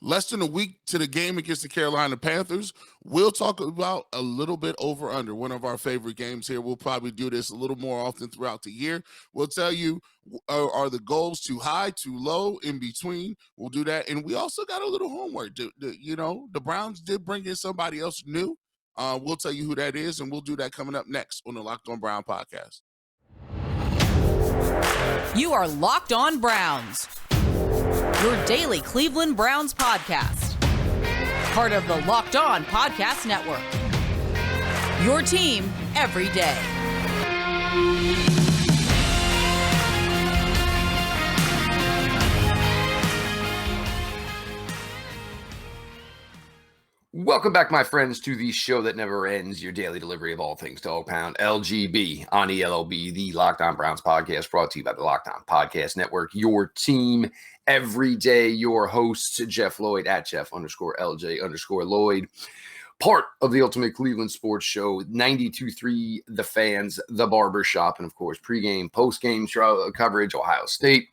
less than a week to the game against the Carolina Panthers. We'll talk about a little bit over under, one of our favorite games here. We'll probably do this a little more often throughout the year. We'll tell you, are the goals too high, too low, in between? We'll do that. And we also got a little homework. The Browns did bring in somebody else new. We'll tell you who that is, and we'll do that coming up next on the Locked On Brown podcast. You are Locked On Browns, your daily Cleveland Browns podcast. Part of the Locked On Podcast Network, your team every day. Welcome back, my friends, to the show that never ends, your daily delivery of all things Dog Pound, LGB on ELOB, the Locked On Browns podcast, brought to you by the Locked On Podcast Network, your team every day. Your hosts, Jeff Lloyd at Jeff_LJ_Lloyd, part of the Ultimate Cleveland Sports Show, 92.3 The Fans, The Barbershop, and of course, pregame, postgame coverage, Ohio State,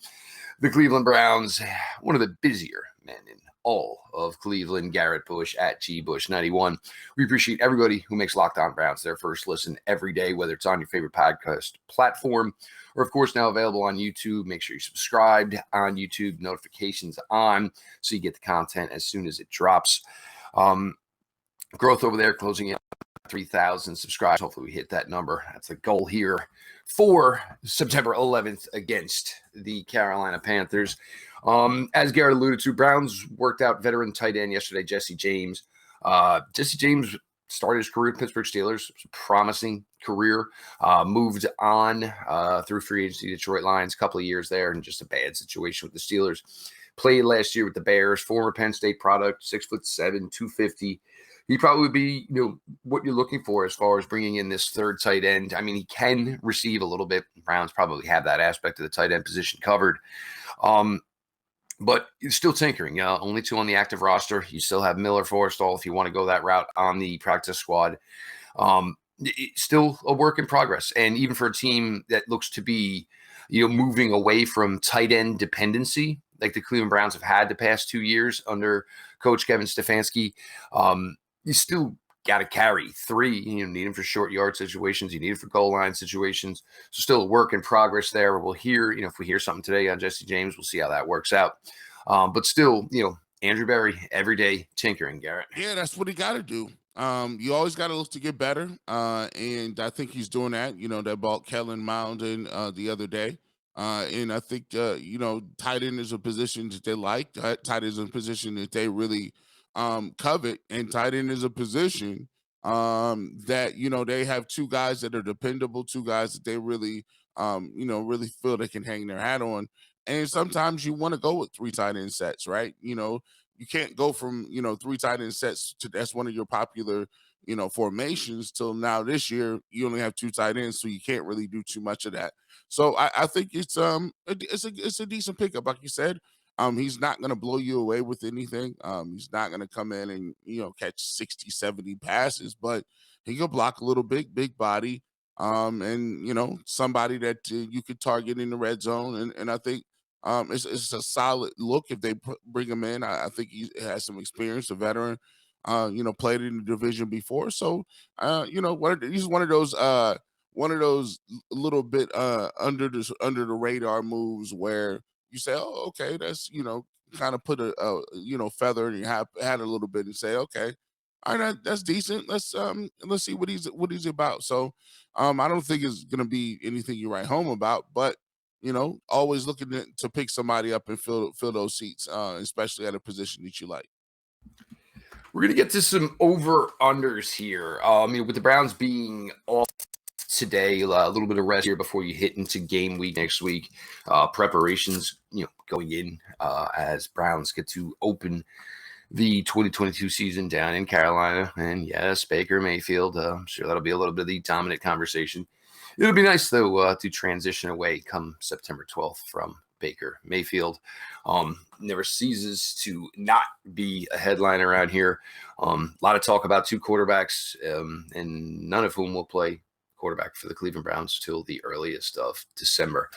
the Cleveland Browns, one of the busier men in all of Cleveland, Garrett Bush at GBush91. We appreciate everybody who makes Locked On Browns their first listen every day, whether it's on your favorite podcast platform or, of course, now available on YouTube. Make sure you're subscribed on YouTube, notifications on, so you get the content as soon as it drops. Growth over there, closing in 3,000 subscribers. Hopefully we hit that number. That's the goal here for September 11th against the Carolina Panthers. As Garrett alluded to, Browns worked out veteran tight end yesterday, Jesse James. Jesse James started his career at Pittsburgh Steelers. It was a promising career. Moved on through free agency, Detroit Lions, a couple of years there, and just a bad situation with the Steelers. Played last year with the Bears, former Penn State product, 6'7", 250. He probably would be, what you're looking for as far as bringing in this third tight end. I mean, he can receive a little bit. Browns probably have that aspect of the tight end position covered. But it's still tinkering. Only 2 on the active roster. You still have Miller, Forrestall, if you want to go that route on the practice squad. It's still a work in progress. And even for a team that looks to be, moving away from tight end dependency, like the Cleveland Browns have had the past 2 years under Coach Kevin Stefanski, you still got to carry 3. You need him for short yard situations. You need him for goal line situations. So still a work in progress there. We'll hear, if we hear something today on Jesse James, we'll see how that works out. But still, Andrew Berry, every day tinkering, Garrett. Yeah, that's what he got to do. You always got to look to get better. And I think he's doing that. They bought Kellen Mound in the other day. And I think, tight end is a position that they like. Tight end is a position that they really covet, and tight end is a position that they have 2 guys that are dependable, 2 guys that they really really feel they can hang their hat on. And sometimes you want to go with 3 tight end sets, right? You can't go from 3 tight end sets to that's one of your popular formations till now. This year you only have 2 tight ends, so you can't really do too much of that. So I think it's a decent pickup, like you said. He's not going to blow you away with anything. He's not going to come in and, catch 60, 70 passes, but he can block a little big body. And, somebody that you could target in the red zone. And I think it's a solid look if they bring him in. I think he has some experience, a veteran, played in the division before. So, he's one of those little bit under the radar moves where you say, oh, okay, that's, kind of put a feather in your hat a little bit and say, okay, all right, that's decent. Let's see what he's about. So I don't think it's going to be anything you write home about, but, always looking to pick somebody up and fill those seats, especially at a position that you like. We're going to get to some over-unders here. With the Browns being off today, a little bit of rest here before you hit into game week next week. Preparations, going in as Browns get to open the 2022 season down in Carolina. And yes, Baker Mayfield. I'm sure that'll be a little bit of the dominant conversation. It'll be nice, though, to transition away come September 12th from Baker Mayfield. Never ceases to not be a headline around here. A lot of talk about 2 quarterbacks, and none of whom will play quarterback for the Cleveland Browns till the earliest of December.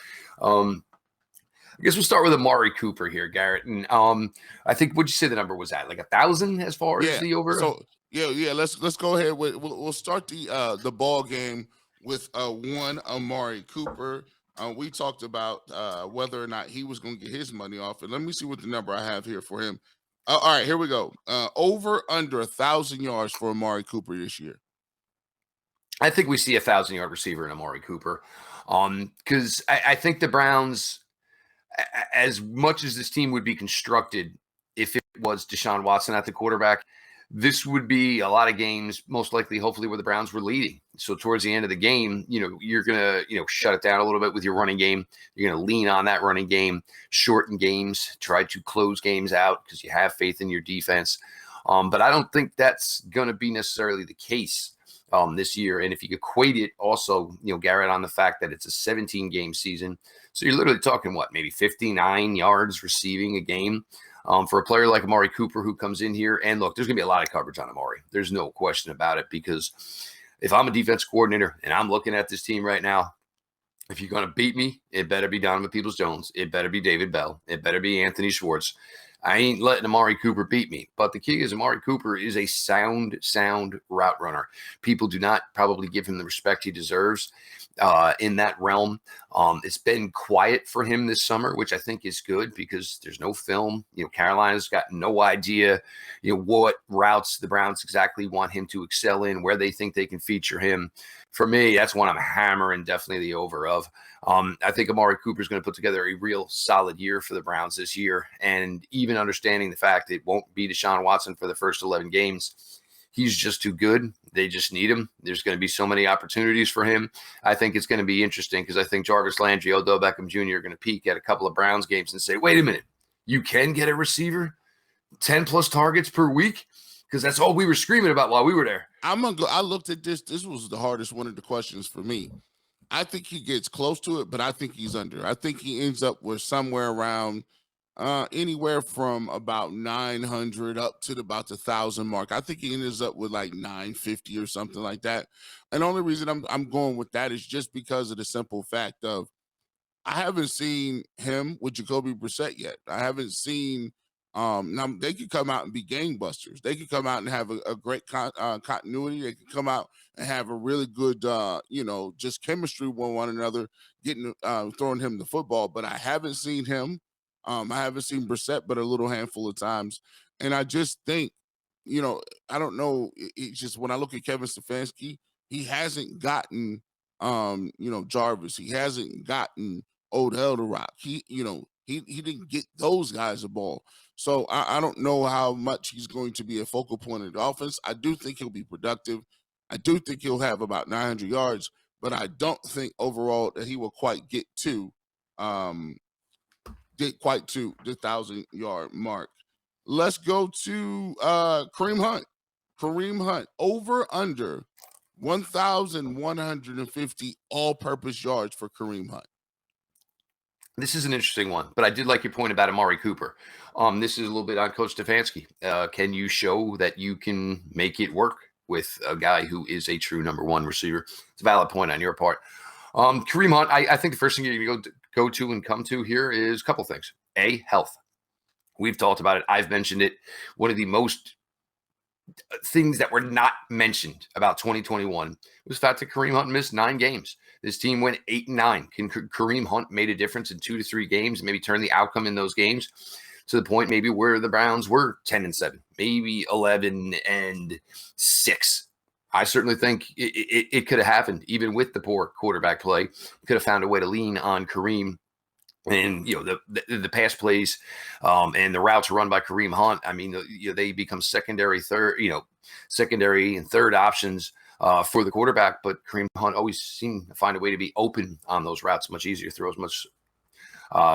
I guess we'll start with Amari Cooper here, Garrett. And I think, what'd you say the number was at? Like 1,000 as far as Yeah. the over? So yeah. Let's go ahead with we'll start the ball game with one Amari Cooper. We talked about whether or not he was going to get his money off, and let me see what the number I have here for him. All right, here we go. Over under 1,000 yards for Amari Cooper this year. I think we see 1,000-yard receiver in Amari Cooper. Because I think the Browns, as much as this team would be constructed if it was Deshaun Watson at the quarterback, this would be a lot of games, most likely, hopefully, where the Browns were leading. So towards the end of the game, you're going to, shut it down a little bit with your running game. You're going to lean on that running game, shorten games, try to close games out because you have faith in your defense. But I don't think that's going to be necessarily the case this year. And if you equate it also, Garrett, on the fact that it's a 17-game season, so you're literally talking, maybe 59 yards receiving a game for a player like Amari Cooper who comes in here. And look, there's going to be a lot of coverage on Amari. There's no question about it, because if I'm a defense coordinator and I'm looking at this team right now, if you're going to beat me, it better be Donovan Peoples-Jones. It better be David Bell. It better be Anthony Schwartz. I ain't letting Amari Cooper beat me. But the key is Amari Cooper is a sound route runner. People do not probably give him the respect he deserves in that realm. It's been quiet for him this summer, which I think is good because there's no film. Carolina's got no idea, what routes the Browns exactly want him to excel in, where they think they can feature him. For me, that's one I'm hammering definitely the over of. I think Amari Cooper is going to put together a real solid year for the Browns this year. And even understanding the fact it won't be Deshaun Watson for the first 11 games, he's just too good. They just need him. There's going to be so many opportunities for him. I think it's going to be interesting because I think Jarvis Landry, Odell Beckham Jr. are going to peak at a couple of Browns games and say, wait a minute, you can get a receiver 10-plus targets per week? Because that's all we were screaming about while we were there. I looked at this. This was the hardest one of the questions for me. I think he gets close to it, but I think he's under. I think he ends up with somewhere around anywhere from about 900 up to about the 1,000 mark. I think he ends up with like 950 or something like that. And the only reason I'm going with that is just because of the simple fact of I haven't seen him with Jacoby Brissett yet. I haven't seen. Now they could come out and be gangbusters. They could come out and have a great continuity. They could come out and have a really good, just chemistry with one another, getting throwing him the football. But I haven't seen him. I haven't seen Brissett, but a little handful of times. And I just think, I don't know. It's just when I look at Kevin Stefanski, he hasn't gotten, Jarvis. He hasn't gotten Odell to rock. He didn't get those guys the ball. So I don't know how much he's going to be a focal point of the offense. I do think he'll be productive. I do think he'll have about 900 yards, but I don't think overall that he will quite get to the 1,000-yard mark. Let's go to Kareem Hunt. Kareem Hunt, over under 1,150 all-purpose yards for Kareem Hunt. This is an interesting one, but I did like your point about Amari Cooper. This is a little bit on Coach Stefanski. Can you show that you can make it work with a guy who is a true number one receiver? It's a valid point on your part. Kareem Hunt, I think the first thing you're going to go to and come to here is a couple things. A, health. We've talked about it. I've mentioned it. One of the most things that were not mentioned about 2021 was the fact that Kareem Hunt missed 9 games. This team went 8-9. Can Kareem Hunt made a difference in 2 to 3 games, maybe turn the outcome in those games to the point maybe where the Browns were 10-7, maybe 11-6. I certainly think it could have happened even with the poor quarterback play. Could have found a way to lean on Kareem. And, the pass plays and the routes run by Kareem Hunt, I mean, they become secondary and third options for the quarterback. But Kareem Hunt always seemed to find a way to be open on those routes, much easier throws, much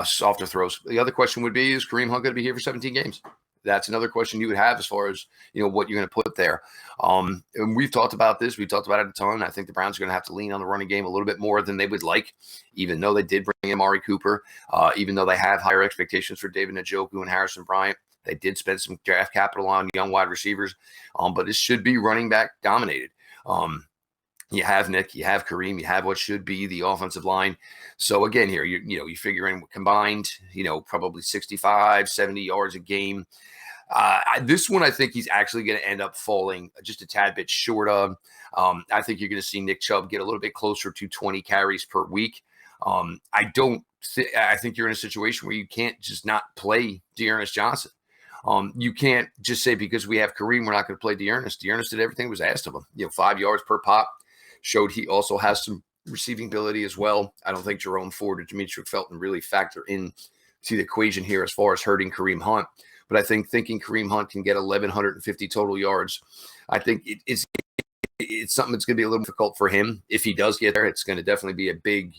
softer throws. The other question would be, is Kareem Hunt going to be here for 17 games? That's another question you would have as far as, what you're going to put there. And we've talked about this. We've talked about it a ton. I think the Browns are going to have to lean on the running game a little bit more than they would like, even though they did bring in Amari Cooper, even though they have higher expectations for David Njoku and Harrison Bryant. They did spend some draft capital on young wide receivers, but it should be running back dominated. You have Nick, you have Kareem, you have what should be the offensive line. So again, here, you figure in combined, probably 65, 70 yards a game. This one, I think he's actually going to end up falling just a tad bit short of. I think you're going to see Nick Chubb get a little bit closer to 20 carries per week. I think you're in a situation where you can't just not play Dearness Johnson. You can't just say because we have Kareem, we're not going to play Dearness. Dearness did everything that was asked of him. 5 yards per pop. Showed he also has some receiving ability as well. I don't think Jerome Ford or Demetric Felton really factor in to the equation here as far as hurting Kareem Hunt. But I think thinking Kareem Hunt can get 1,150 total yards, I think it's something that's going to be a little difficult for him. If he does get there, it's going to definitely be a big,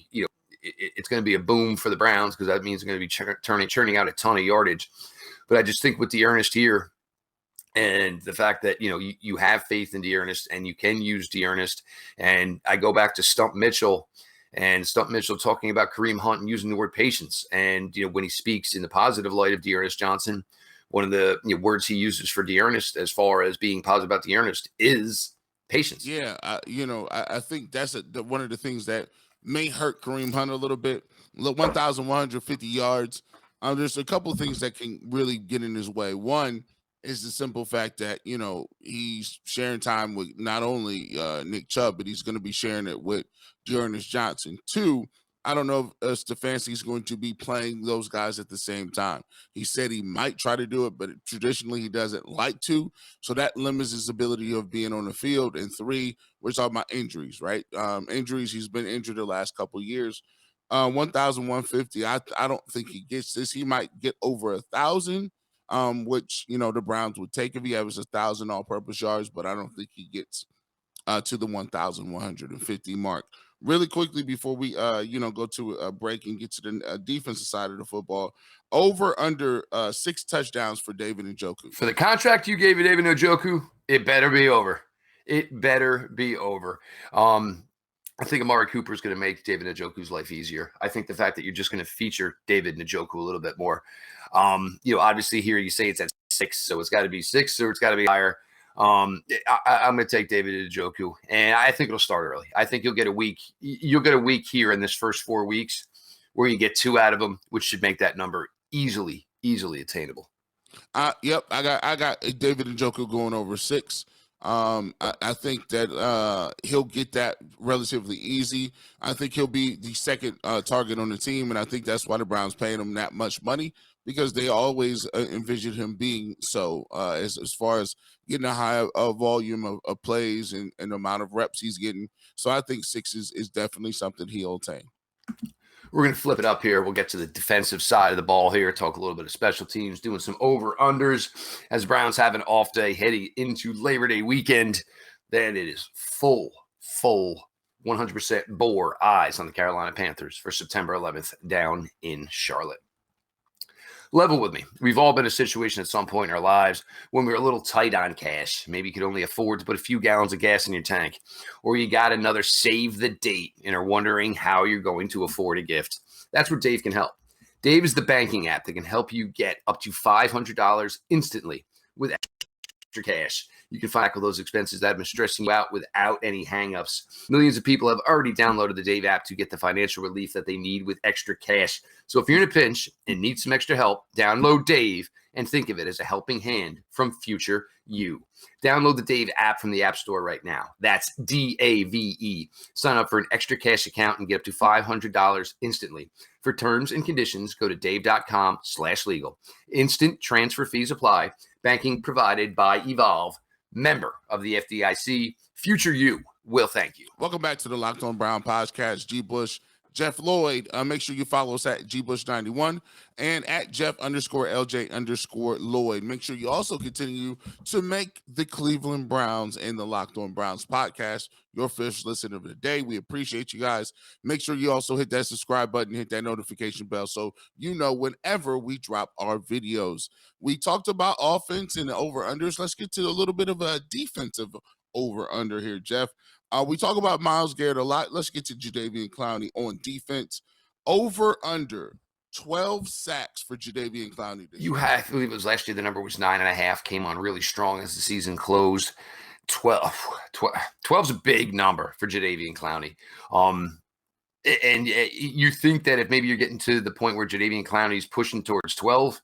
it's going to be a boom for the Browns because that means it's going to be churning out a ton of yardage. But I just think with Dearness here, and the fact that, you have faith in Dearness and you can use Dearness. And I go back to Stump Mitchell talking about Kareem Hunt and using the word patience. And, when he speaks in the positive light of Dearness Johnson, one of the words he uses for Dearness as far as being positive about Dearness is patience. Yeah, I think that's one of the things that may hurt Kareem Hunt a little bit. 1,150 yards. There's a couple of things that can really get in his way. One is the simple fact that, he's sharing time with not only Nick Chubb, but he's going to be sharing it with Dearness Johnson. Two, I don't know if Stefanski is going to be playing those guys at the same time. He said he might try to do it, but traditionally he doesn't like to. So that limits his ability of being on the field. And three, we're talking about injuries, right? Injuries, he's been injured the last couple of years. 1,150, I don't think he gets this. He might get over 1,000. Which the Browns would take if he averages 1,000 all-purpose yards, but I don't think he gets to the 1,150 mark. Really quickly before we go to a break and get to the defensive side of the football, over under 6 touchdowns for David Njoku. For the contract you gave David Njoku, it better be over. It better be over. I think Amari Cooper is going to make David Njoku's life easier. I think the fact that you're just going to feature David Njoku a little bit more. Obviously here you say it's at 6, so it's got to be 6 or it's got to be higher. I'm going to take David Njoku, and I think it'll start early. I think you'll get a week. You'll get a week here in this first 4 weeks where you get 2 out of them, which should make that number easily attainable. Yep, I got David Njoku going over 6. I think that he'll get that relatively easy. I think he'll be the second target on the team, and I think that's why the Browns paying him that much money, because they always envisioned him being so as far as getting a high volume of plays and the amount of reps he's getting. So I think 6 is definitely something he'll attain. We're going to flip it up here. We'll get to the defensive side of the ball here, talk a little bit of special teams, doing some over-unders as Browns have an off day heading into Labor Day weekend. Then it is full 100% bore eyes on the Carolina Panthers for September 11th down in Charlotte. Level with me. We've all been in a situation at some point in our lives when we're a little tight on cash. Maybe you could only afford to put a few gallons of gas in your tank, or you got another save the date and are wondering how you're going to afford a gift. That's where Dave can help. Dave is the banking app that can help you get up to $500 instantly with extra cash. You can tackle those expenses that have been stressing you out without any hangups. Millions of people have already downloaded the Dave app to get the financial relief that they need with extra cash. So if you're in a pinch and need some extra help, download Dave and think of it as a helping hand from future you. Download the Dave app from the App Store right now. That's DAVE. Sign up for an extra cash account and get up to $500 instantly. For terms and conditions, go to dave.com/legal. Instant transfer fees apply. Banking provided by Evolve. Member of the FDIC. Future you will thank you. Welcome back to the Locked On Brown podcast. G. Bush, Jeff Lloyd. Make sure you follow us at GBush91 and at Jeff_LJ_Lloyd. Make sure you also continue to make the Cleveland Browns and the Locked On Browns podcast your first listen of the day. We appreciate you guys. Make sure you also hit that subscribe button, hit that notification bell so you know whenever we drop our videos. We talked about offense and the over-unders. Let's get to a little bit of a defensive over-under here, Jeff. We talk about Myles Garrett a lot. Let's get to Jadeveon Clowney on defense. Over-under 12 sacks for Jadeveon Clowney. I believe it was last year. The number was 9.5. Came on really strong as the season closed. 12 is a big number for Jadeveon Clowney. And you think that if maybe you're getting to the point where Jadeveon Clowney is pushing towards 12,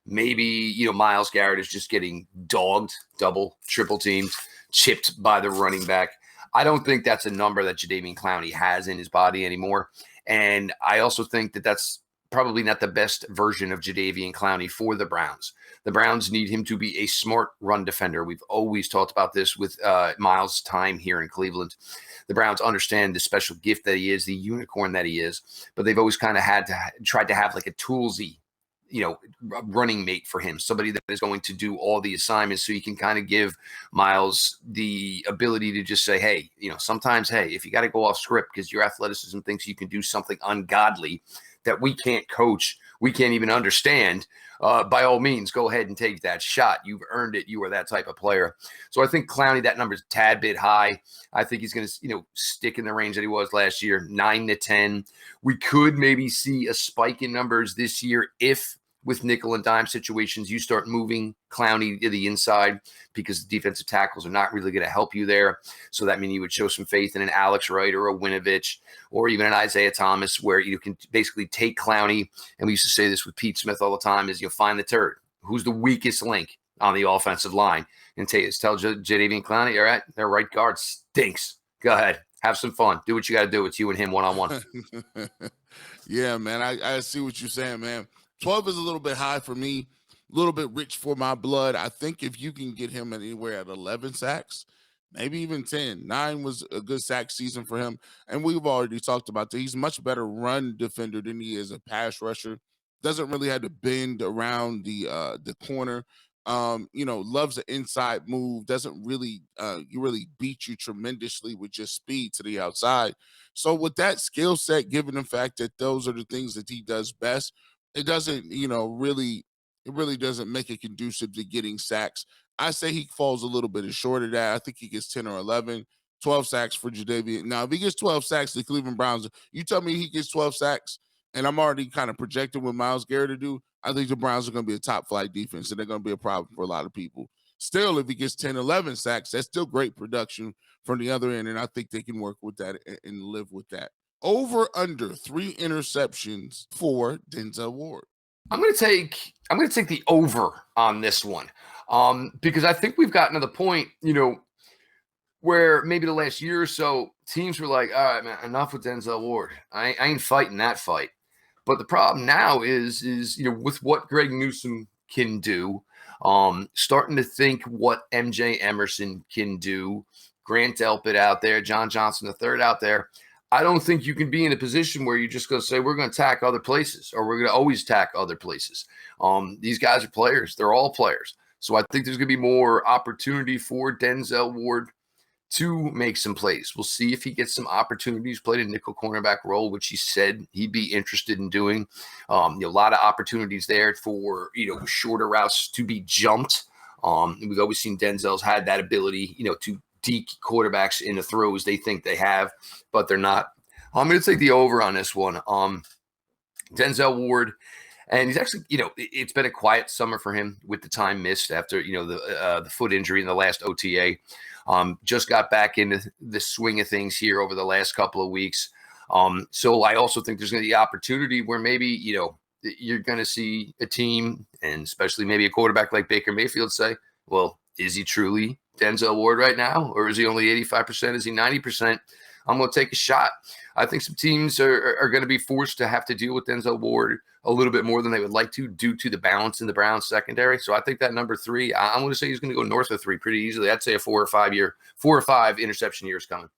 maybe, Myles Garrett is just getting dogged, double, triple teamed, chipped by the running back. I don't think that's a number that Jadeveon Clowney has in his body anymore. And I also think that that's probably not the best version of Jadeveon Clowney for the Browns. The Browns need him to be a smart run defender. We've always talked about this with Myles' time here in Cleveland. The Browns understand the special gift that he is, the unicorn that he is, but they've always kind of tried to have like a toolsy, running mate for him, somebody that is going to do all the assignments, so you can kind of give Myles the ability to just say, hey, sometimes, hey, if you got to go off script because your athleticism thinks you can do something ungodly that we can't coach, we can't even understand, by all means, go ahead and take that shot. You've earned it. You are that type of player. So I think Clowney, that number is a tad bit high. I think he's going to, stick in the range that he was last year, 9 to 10. We could maybe see a spike in numbers this year if, with nickel and dime situations, you start moving Clowney to the inside because the defensive tackles are not really going to help you there. So that means you would show some faith in an Alex Wright or a Winovich or even an Isaiah Thomas, where you can basically take Clowney. And we used to say this with Pete Smith all the time, is find the turd. Who's the weakest link on the offensive line? And tell Jadeveon Clowney, all right, their right guard stinks. Go ahead. Have some fun. Do what you got to do. It's you and him one-on-one. Yeah, man. I see what you're saying, man. 12 is a little bit high for me, a little bit rich for my blood. I think if you can get him anywhere at 11 sacks, maybe even 10. 9 was a good sack season for him. And we've already talked about that. He's a much better run defender than he is a pass rusher. Doesn't really have to bend around the corner. Loves the inside move. Doesn't really beat you tremendously with just speed to the outside. So with that skill set, given the fact that those are the things that he does best, it doesn't, it really doesn't make it conducive to getting sacks. I say he falls a little bit short of that. I think he gets 10 or 11, 12 sacks for Jadeveon. Now, if he gets 12 sacks, the Cleveland Browns, you tell me he gets 12 sacks, and I'm already kind of projecting what Myles Garrett to do, I think the Browns are going to be a top flight defense, and they're going to be a problem for a lot of people. Still, if he gets 10, 11 sacks, that's still great production from the other end, and I think they can work with that and live with that. Over under 3 interceptions for Denzel Ward. I'm going to take the over on this one, because I think we've gotten to the point, where maybe the last year or so teams were like, all right, man, enough with Denzel Ward. I ain't fighting that fight. But the problem now is with what Greg Newsome can do, starting to think what MJ Emerson can do, Grant Delpit out there, John Johnson III out there. I don't think you can be in a position where you're just going to say, we're going to attack other places, or we're going to always attack other places. These guys are players. They're all players. So I think there's going to be more opportunity for Denzel Ward to make some plays. We'll see if he gets some opportunities, played a nickel cornerback role, which he said he'd be interested in doing. A lot of opportunities there for, shorter routes to be jumped. We've always seen Denzel's had that ability, to deke quarterbacks in the throws they think they have, but they're not. I'm going to take the over on this one. Denzel Ward, and he's actually, it's been a quiet summer for him with the time missed after, the foot injury in the last OTA. Just got back into the swing of things here over the last couple of weeks. So I also think there's going to be opportunity where maybe, you're going to see a team, and especially maybe a quarterback like Baker Mayfield, say, well, is he truly Denzel Ward right now? Or is he only 85%? Is he 90%? I'm going to take a shot. I think some teams are going to be forced to have to deal with Denzel Ward a little bit more than they would like to, due to the balance in the Browns secondary. So I think that number 3, I'm going to say he's going to go north of 3 pretty easily. I'd say a 4 or 5 interception year is coming.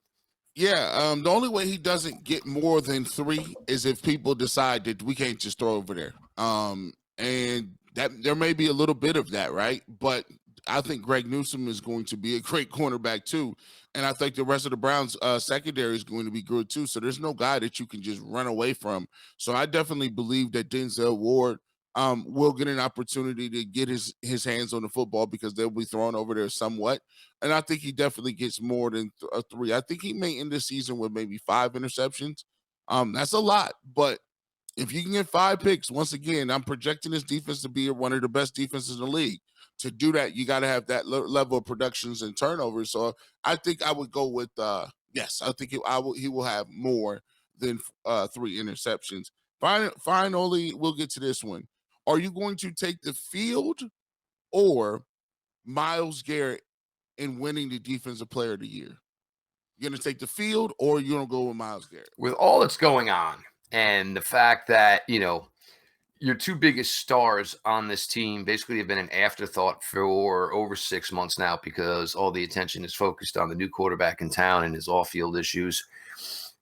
Yeah, the only way he doesn't get more than 3 is if people decide that we can't just throw over there. And that there may be a little bit of that, right? But I think Greg Newsome is going to be a great cornerback too. And I think the rest of the Browns secondary is going to be good too. So there's no guy that you can just run away from. So I definitely believe that Denzel Ward will get an opportunity to get his hands on the football, because they'll be thrown over there somewhat. And I think he definitely gets more than 3. I think he may end the season with maybe 5 interceptions. That's a lot, but if you can get 5 picks, once again, I'm projecting this defense to be one of the best defenses in the league. to do that, you got to have that level of productions and turnovers. So I think I would go with yes. I think he will have more than 3 interceptions. Finally, we'll get to this one. Are you going to take the field or Myles Garrett in winning the Defensive Player of the Year? You're going to take the field, or you're going to go with Myles Garrett? With all that's going on and the fact that, your 2 biggest stars on this team basically have been an afterthought for over 6 months now because all the attention is focused on the new quarterback in town and his off-field issues.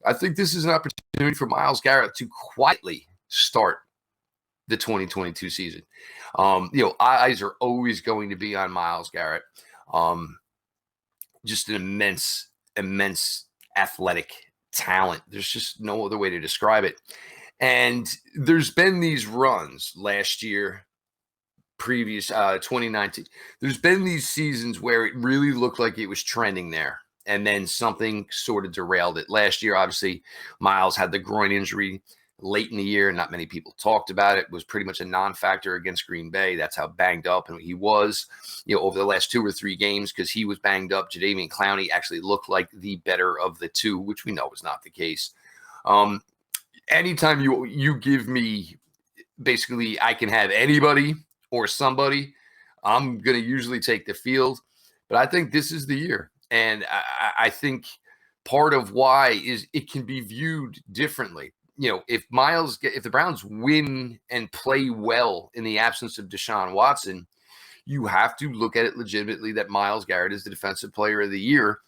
I think this is an opportunity for Myles Garrett to quietly start the 2022 season. Eyes are always going to be on Myles Garrett. Just an immense athletic talent. There's just no other way to describe it. And there's been these runs last year, previous 2019. There's been these seasons where it really looked like it was trending there. And then something sort of derailed it. Last year, obviously, Myles had the groin injury late in the year. Not many people talked about it. It was pretty much a non-factor against Green Bay. That's how banged up and he was, over the last 2 or 3 games because he was banged up. Jadeveon Clowney actually looked like the better of the 2, which we know is not the case. Anytime you give me, basically, I can have anybody or somebody, I'm going to usually take the field. But I think this is the year. And I think part of why is it can be viewed differently. If the Browns win and play well in the absence of Deshaun Watson, you have to look at it legitimately that Myles Garrett is the Defensive Player of the Year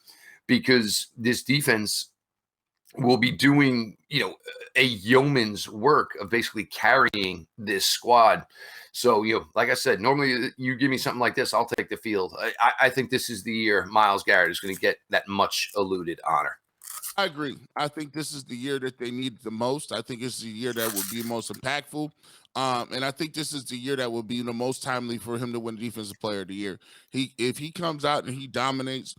because this defense will be doing, a yeoman's work of basically carrying this squad. So, like I said, normally you give me something like this, I'll take the field. I think this is the year Myles Garrett is going to get that much alluded honor. I agree. I think this is the year that they need the most. I think it's the year that will be most impactful. And I think this is the year that will be the most timely for him to win Defensive Player of the Year. If he comes out and he dominates,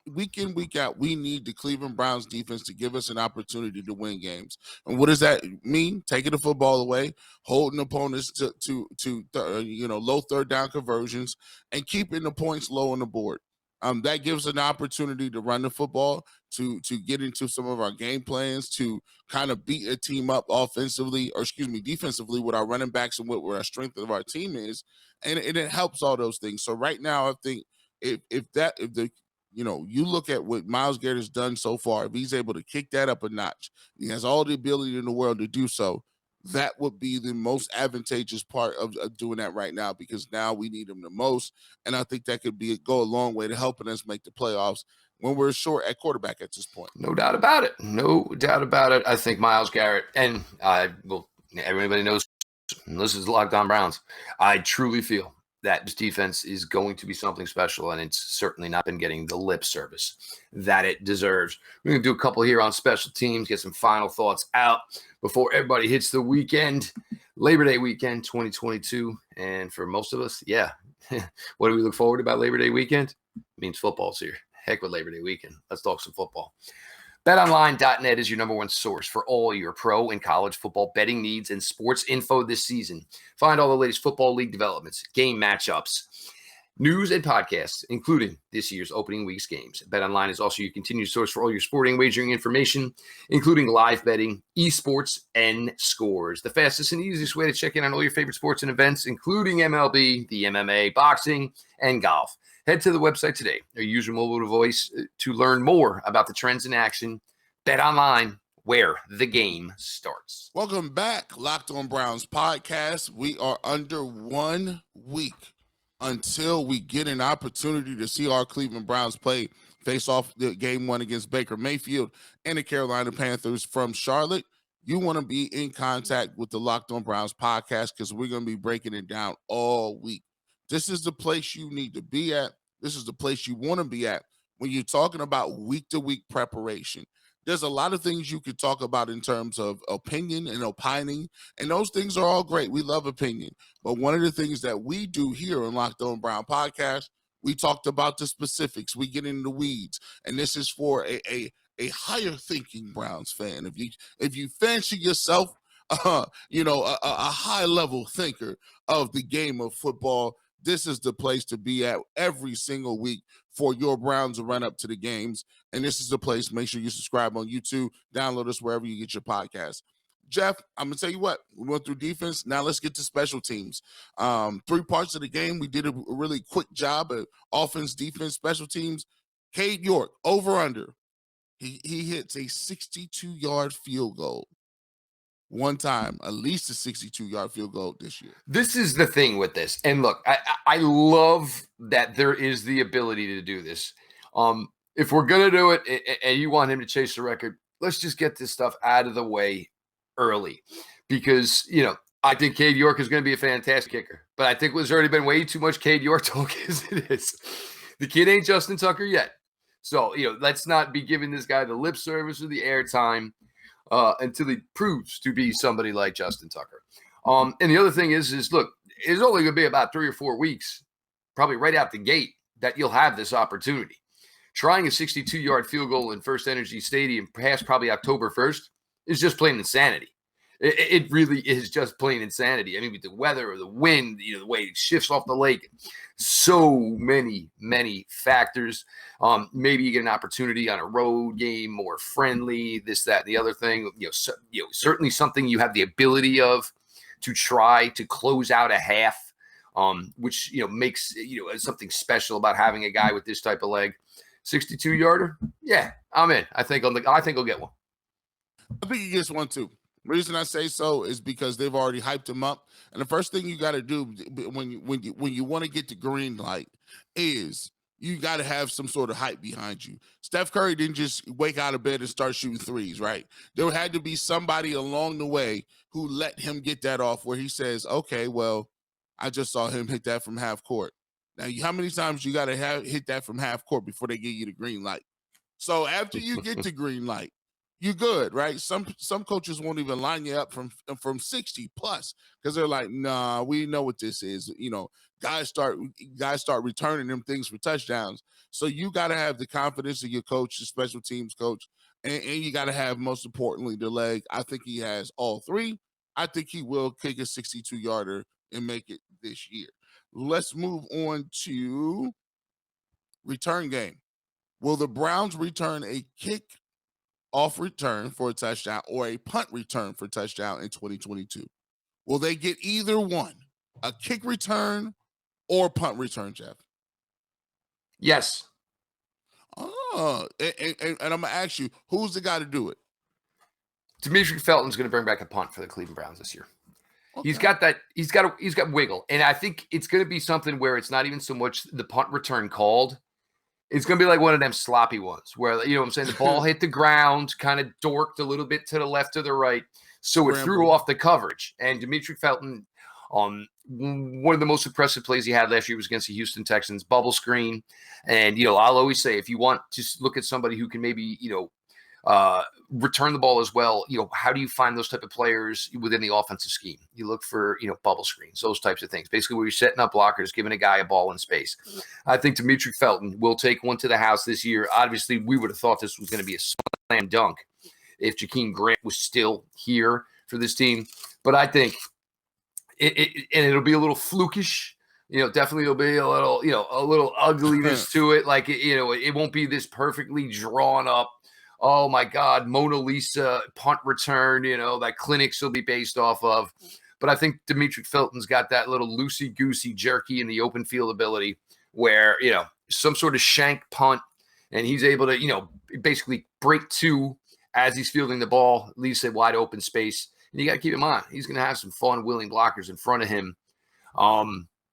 week in, week out, we need the Cleveland Browns defense to give us an opportunity to win games. And what does that mean? Taking the football away, holding opponents to low third down conversions, and keeping the points low on the board. That gives an opportunity to run the football, to get into some of our game plans, to kind of beat a team up defensively with our running backs and what our strength of our team is, and it helps all those things. So right now, I think you look at what Myles Garrett has done so far, if he's able to kick that up a notch, he has all the ability in the world to do so. That would be the most advantageous part of doing that right now because now we need him the most. And I think that could go a long way to helping us make the playoffs when we're short at quarterback at this point. No doubt about it. No doubt about it. I think Myles Garrett, and everybody knows, this is Locked On Browns. I truly feel that this defense is going to be something special, and it's certainly not been getting the lip service that it deserves. We're going to do a couple here on special teams, get some final thoughts out before everybody hits the weekend, Labor Day weekend 2022. And for most of us, what do we look forward to about Labor Day weekend? It means football's here. Heck with Labor Day weekend. Let's talk some football. BetOnline.net is your number one source for all your pro and college football betting needs and sports info this season. Find all the latest football league developments, game matchups, news, and podcasts, including this year's opening week's games. BetOnline is also your continued source for all your sporting wagering information, including live betting, esports, and scores. The fastest and easiest way to check in on all your favorite sports and events, including MLB, the MMA, boxing, and golf. Head to the website today or use your mobile device to learn more about the trends in action. BetOnline, where the game starts. Welcome back, Locked On Browns podcast. We are under 1 week until we get an opportunity to see our Cleveland Browns face off the game 1 against Baker Mayfield and the Carolina Panthers from Charlotte. You want to be in contact with the Locked On Browns podcast because we're going to be breaking it down all week. This is the place you need to be at. This is the place you want to be at when you're talking about week-to-week preparation. There's a lot of things you could talk about in terms of opinion and opining, and those things are all great. We love opinion. But one of the things that we do here on Locked On Brown Podcast, we talked about the specifics. We get into the weeds, and this is for a higher-thinking Browns fan. If you fancy yourself, a high-level thinker of the game of football, this is the place to be at every single week for your Browns to run up to the games. And this is the place. Make sure you subscribe on YouTube, download us wherever you get your podcast. Jeff, I'm gonna tell you what, we went through defense. Now let's get to special teams. 3 parts of the game. We did a really quick job at offense, defense, special teams. Cade York, over under. He hits a 62-yard field goal one time, at least a 62-yard field goal this year. This is the thing with this. And look, I love that there is the ability to do this. If we're going to do it and you want him to chase the record, let's just get this stuff out of the way early. Because, I think Cade York is going to be a fantastic kicker. But I think there's already been way too much Cade York talk as it is. The kid ain't Justin Tucker yet. So, let's not be giving this guy the lip service or the airtime until he proves to be somebody like Justin Tucker. And the other thing is look, it's only going to be about 3 or 4 weeks, probably right out the gate, that you'll have this opportunity. Trying a 62-yard field goal in First Energy Stadium past probably October 1st is just plain insanity. It really is just plain insanity. I mean, with the weather or the wind, the way it shifts off the lake, so many factors. Maybe you get an opportunity on a road game, more friendly, this, that, and the other thing. Certainly something you have the ability of to try to close out a half, which makes something special about having a guy with this type of leg. 62-yarder, yeah, I'm in. I think I'll get one. I think he gets one too. The reason I say so is because they've already hyped him up, and the first thing you got to do when you want to get the green light is you got to have some sort of hype behind you. Steph Curry didn't just wake out of bed and start shooting threes, right? There had to be somebody along the way who let him get that off, where he says, "Okay, well, I just saw him hit that from half court." Now, how many times you got to hit that from half court before they give you the green light? So after you get the green light, you're good, right? Some coaches won't even line you up from 60 plus because they're like, nah, we know what this is. Guys start returning them things for touchdowns. So you got to have the confidence of your coach, the special teams coach, and you got to have, most importantly, the leg. I think he has all 3. I think he will kick a 62-yarder and make it this year. Let's move on to return game. Will the Browns return a kick off return for a touchdown or a punt return for a touchdown in 2022? Will they get either one, a kick return or punt return, Jeff? Yes. Oh, and I'm gonna ask you, who's the guy to do it? Demetric Felton's going to bring back a punt for the Cleveland Browns this year. Okay. He's got wiggle, and I think it's going to be something where it's not even so much the punt return called. It's going to be like one of them sloppy ones where, what I'm saying, the ball hit the ground, kind of dorked a little bit to the left or the right, so it threw off the coverage. And Demetric Felton, one of the most impressive plays he had last year was against the Houston Texans, bubble screen. And, I'll always say, if you want to look at somebody who can maybe, return the ball as well, how do you find those type of players within the offensive scheme? You look for, bubble screens, those types of things. Basically, where you're setting up blockers, giving a guy a ball in space. I think Demetric Felton will take one to the house this year. Obviously, we would have thought this was going to be a slam dunk if Jakeem Grant was still here for this team. But I think it'll be a little flukish. Definitely there'll be a little ugliness to it. Like, it won't be this perfectly drawn up, oh my God, Mona Lisa punt return, that clinics will be based off of. But I think Demetric Felton's got that little loosey-goosey jerky in the open field ability where, some sort of shank punt, and he's able to, basically break 2 as he's fielding the ball, leaves a wide open space. And you got to keep in mind, he's going to have some fun, willing blockers in front of him.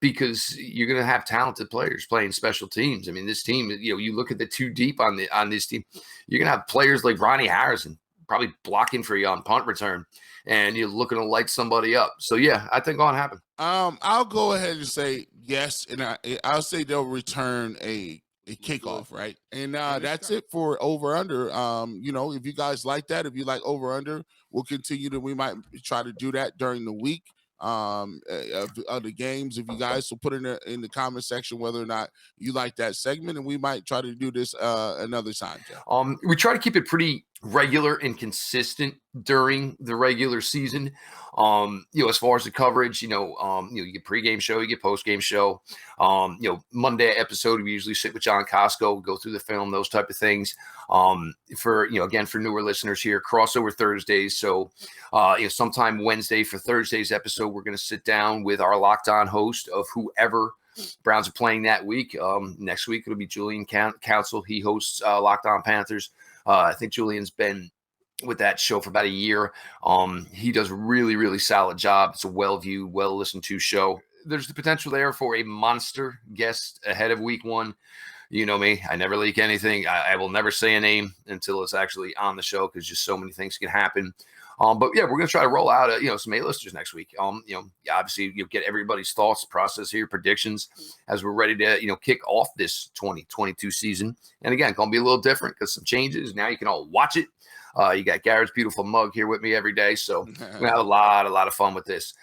Because you're going to have talented players playing special teams. I mean, this team, you look at the 2 deep on this team, you're going to have players like Ronnie Harrison probably blocking for you on punt return, and you're looking to light somebody up. So, yeah, I think it'll happen. I'll go ahead and say yes, and I'll say they'll return a kickoff, right? And that's it for over-under. If you guys like that, if you like over-under, we'll continue we might try to do that during the week. Of the games, if you guys will put in the comment section whether or not you like that segment, and we might try to do this another time, Jeff. We try to keep it pretty regular and consistent during the regular season. As far as the coverage, you get pregame show, you get postgame show. Monday episode, we usually sit with John Costco, go through the film, those type of things. For newer listeners here, crossover Thursdays. So, sometime Wednesday for Thursday's episode, we're going to sit down with our Locked On host of whoever Browns are playing that week. Next week, it'll be Julian Council. He hosts Locked On Panthers. I think Julian's been with that show for about a year. He does a really, really solid job. It's a well-viewed, well-listened to show. There's the potential there for a monster guest ahead of week one. You know me, I never leak anything. I will never say a name until it's actually on the show because just so many things can happen. But yeah, we're going to try to roll out, some A-listers next week. Obviously you'll get everybody's thoughts process here, predictions as we're ready to, kick off this 2022 season. And again, going to be a little different because some changes. Now you can all watch it. You got Garrett's beautiful mug here with me every day. So we're going to have a lot of fun with this.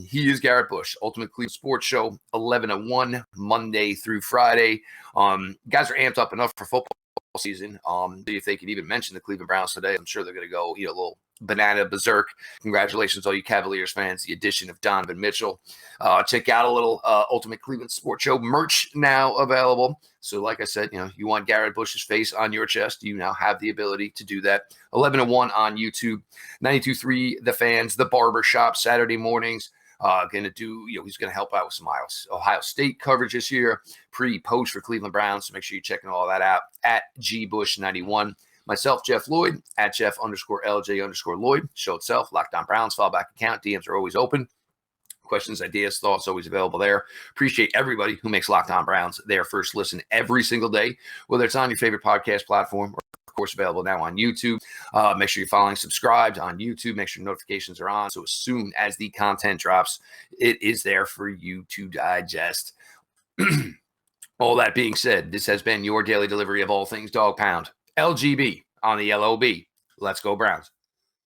He is Garrett Bush, Ultimate Cleveland Sports Show, 11 to 1, Monday through Friday. Guys are amped up enough for football season. If they could even mention the Cleveland Browns today, I'm sure they're going to go, a little banana berserk. Congratulations, all you Cavaliers fans, the addition of Donovan Mitchell. Check out a little Ultimate Cleveland Sports Show merch now available. So like I said, you want Garrett Bush's face on your chest, you now have the ability to do that. 11 to 1 on YouTube, 92.3 The Fans, The Barber Shop, Saturday mornings. Going to do, he's going to help out with some Ohio State coverage this year, post for Cleveland Browns. So make sure you're checking all that out at GBush91. Myself, Jeff Lloyd, at Jeff_LJ_Lloyd. Show itself, Locked On Browns, file back account. DMs are always open. Questions, ideas, thoughts, always available there. Appreciate everybody who makes Locked On Browns their first listen every single day, whether it's on your favorite podcast platform or, of course, available now on YouTube. Make sure you're following, subscribed on YouTube. Make sure notifications are on. So as soon as the content drops, it is there for you to digest. All that being said, this has been your daily delivery of all things Dog Pound. LGB on the LOB. Let's go Browns.